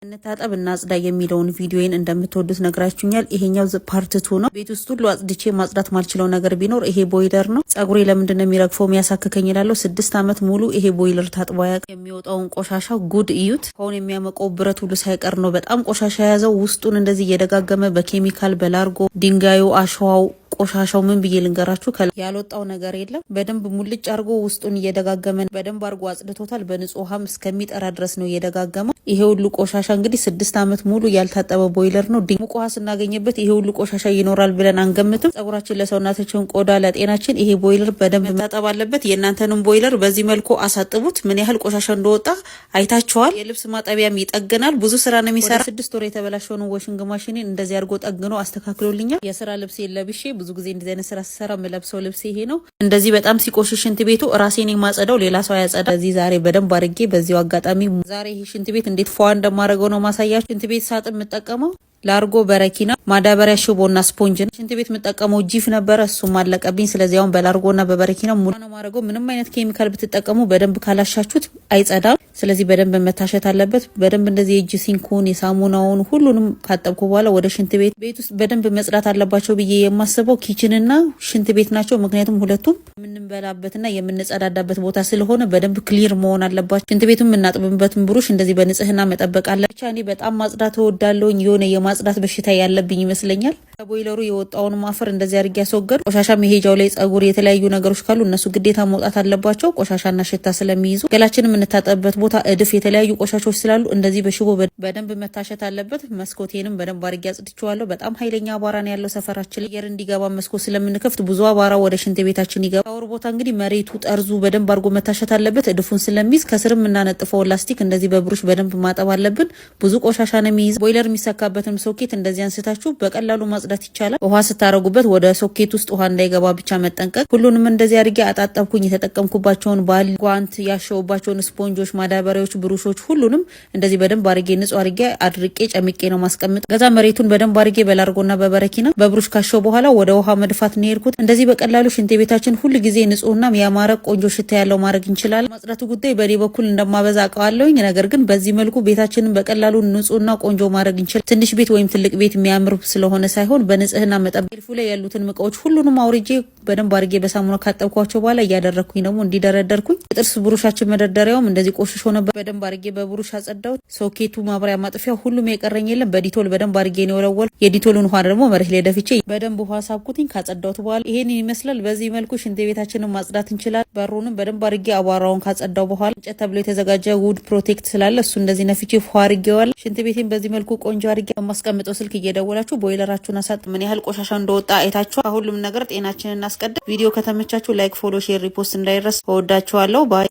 እንታጠብ እና አጽዳ የሚለውን ቪዲዮዬን እንደምትወዱት ነግራችሁኛል። ይሄኛው ፓርት 2 ነው። ቤት ውስጥ ሁሉ አጽድቼ ማጽዳት ማልችለው ነገር ቢኖር ይሄ ቦይለር ነው። ጸጉሬ ለምንድነው የሚረግፈው የሚያሳክከኝ ይላል። 6 አመት ሙሉ ይሄ ቦይለር ታጥቦ ያውቅ። የሚወጣውን ቆሻሻ ጉድ እዩት። አሁን የሚያመቀው ብረት ሁሉ ሳይቀር ነው በጣም ቆሻሻ የያዘው። ውስጡን እንደዚህ እየደጋገመ በኬሚካል በላርጎ ድንጋዩ አሸዋው ቆሻሻው ምን ብዬ ልንገራችሁ ያልወጣው ነገር የለም። በደንብ ሙልጭ አርጎ ውስጡን እየደጋገመ በደንብ አርጎ አጽድቶታል። በንጹህ ውሃም እስከሚጠራ ድረስ ነው እየደጋገመው። ይሄ ሁሉ ቆሻሻ እንግዲህ 6 አመት ሙሉ ያልታጠበ ቦይለር ነው። ሙቅ ውሃ ስናገኝበት ይሄ ሁሉ ቆሻሻ ይኖራል ብለን አንገምትም። ጸጉራችን ለሰውነታችን ቆዳ ለጤናችን ይሄ ቦይለር በደንብ መታጠብ አለበት። የእናንተንም ቦይለር በዚህ መልኩ አሳጥቡት። ምን ያህል ቆሻሻ እንደወጣ አይታችኋል። የልብስ ማጠቢያም ይጠግናል። ብዙ ስራ ነው የሚሰራ። 6 ወር የተበላሸውን ዋሽንግ ማሽኔን እንደዚህ አርጎ ጠግኖ አስተካክሎልኛል። የስራ ልብስ ለብሼ ብዙ ጊዜ እንደዚህ አይነት ስራ ስሰራ የምለብሰው ልብስ ይሄ ነው። እንደዚህ በጣም ሲቆሽሽ ሽንት ቤቱ ራሴን የማጸዳው ሌላ ሰው ያጸዳ። እዚህ ዛሬ በደንብ አድርጌ በዚሁ አጋጣሚ ዛሬ ይሄ ሽንት ቤት እንዴት ፏ እንደማደርገው ነው ማሳያችሁ። ሽንት ቤት ሳጥን የምጠቀመው ላርጎ በረኪና ማዳበሪያ ሽቦና ስፖንጅ ነው። ሽንት ቤት የምጠቀመው ጂፍ ነበረ፣ እሱም አለቀብኝ። ስለዚህ አሁን በላርጎና በበረኪና ሙሉ ነው ማድረገው። ምንም አይነት ኬሚካል ብትጠቀሙ በደንብ ካላሻችሁት አይጸዳም። ስለዚህ በደንብ መታሸት አለበት። በደንብ እንደዚህ የእጅ ሲንኩን የሳሙናውን ሁሉንም ካጠብኩ በኋላ ወደ ሽንት ቤት ውስጥ በደንብ መጽዳት አለባቸው ብዬ የማስበው ኪችንና ሽንት ቤት ናቸው። ምክንያቱም ሁለቱም የምንበላበትና የምንጸዳዳበት ቦታ ስለሆነ በደንብ ክሊር መሆን አለባቸው። ሽንት ቤቱም የምናጥብበትን ብሩሽ እንደዚህ በንጽህና መጠበቅ አለ። ብቻ እኔ በጣም ማጽዳት እወዳለሁኝ። የሆነ ማጽዳት በሽታ ያለብኝ ይመስለኛል። ቦይለሩ የወጣውን ማፈር እንደዚህ አድርጌ ያስወገድ። ቆሻሻ መሄጃው ላይ ጸጉር የተለያዩ ነገሮች ካሉ እነሱ ግዴታ መውጣት አለባቸው፣ ቆሻሻና ሽታ ስለሚይዙ። ገላችንም የምንታጠብበት ቦታ እድፍ የተለያዩ ቆሻሾች ስላሉ እንደዚህ በሽቦ በደንብ መታሸት አለበት። መስኮቴንም በደንብ አድርጌ አጽድቼዋለሁ። በጣም ኃይለኛ አቧራ ነው ያለው ሰፈራችን። አየር እንዲገባ መስኮት ስለምንከፍት ብዙ አቧራ ወደ ሽንት ቤታችን ይገባ። ሻወር ቦታ እንግዲህ መሬቱ ጠርዙ በደንብ አድርጎ መታሸት አለበት፣ እድፉን ስለሚይዝ። ከስርም እናነጥፈው ላስቲክ እንደዚህ በብሩሽ በደንብ ማጠብ አለብን። ብዙ ቆሻሻ ነው የሚይዝ። ቦይለር የሚሰካበትን ሶኬት እንደዚህ አንስታችሁ በቀላሉ ማጽዳት ይቻላል። ውሃ ስታረጉበት ወደ ሶኬት ውስጥ ውሃ እንዳይገባ ብቻ መጠንቀቅ። ሁሉንም እንደዚህ አድርጌ አጣጣብኩኝ። የተጠቀምኩባቸውን ባል ጓንት ያሸውባቸውን ስፖንጆች፣ ማዳበሪያዎች፣ ብሩሾች ሁሉንም እንደዚህ በደንብ አድርጌ ንጹህ አድርጌ አድርቄ ጨምቄ ነው ማስቀምጥ። ከዛ መሬቱን በደንብ አድርጌ በላርጎና በበረኪና በብሩሽ ካሸው በኋላ ወደ ውሃ መድፋት ነው የሄድኩት። እንደዚህ በቀላሉ ሽንት ቤታችን ሁሉ ጊዜ ንጹህና ያማረ ቆንጆ ሽታ ያለው ማድረግ እንችላለን። ማጽዳቱ ጉዳይ በኔ በኩል እንደማበዛ አውቀዋለሁኝ። ነገር ግን በዚህ መልኩ ቤታችንን በቀላሉ ንጹህና ቆንጆ ማድረግ እንችላለን። ትንሽ ቤት ወይም ትልቅ ቤት የሚያምር ስለሆነ ሳይሆን በንጽህና መጠበቅ። ሼልፉ ላይ ያሉትን እቃዎች ሁሉንም አውርጄ በደንብ አድርጌ በሳሙና ካጠብኳቸው በኋላ እያደረኩኝ ደግሞ እንዲደረደርኩኝ። የጥርስ ብሩሻችን መደርደሪያውም እንደዚህ ቆሽሾ ነበር። በደንብ አድርጌ በብሩሽ አጸዳሁት። ሶኬቱ፣ ማብሪያ፣ ማጥፊያ ሁሉም የቀረኝ የለም። በዲቶል በደንብ አድርጌ ነው የወለወል። የዲቶሉን ውሃ ደግሞ መሬት ላይ ደፍቼ በደንብ ውሃ ሳብኩትኝ። ካጸዳሁት በኋላ ይሄን ይመስላል። በዚህ መልኩ ሽንት ቤታችንን ማጽዳት እንችላለን። በሩንም በደንብ አድርጌ አቧራውን ካጸዳው በኋላ እንጨት ተብሎ የተዘጋጀ ውድ ፕሮቴክት ስላለ እሱ እንደዚህ ነፍቼ ፏ አድርጌዋለሁ። ሽንት ቤቴን በዚህ መልኩ ቆንጆ አድርጌ የማስቀምጠው ስልክ እየደወላችሁ ቦይለራችሁን አሳጥ ምን ያህል ቆሻሻ እንደወጣ አይታችሁ። ከሁሉም ነገር ጤናችንን እናስቀድም። ቪዲዮ ከተመቻችሁ ላይክ፣ ፎሎ፣ ሼር፣ ሪፖስት እንዳይረስ። እወዳችኋለሁ። ባይ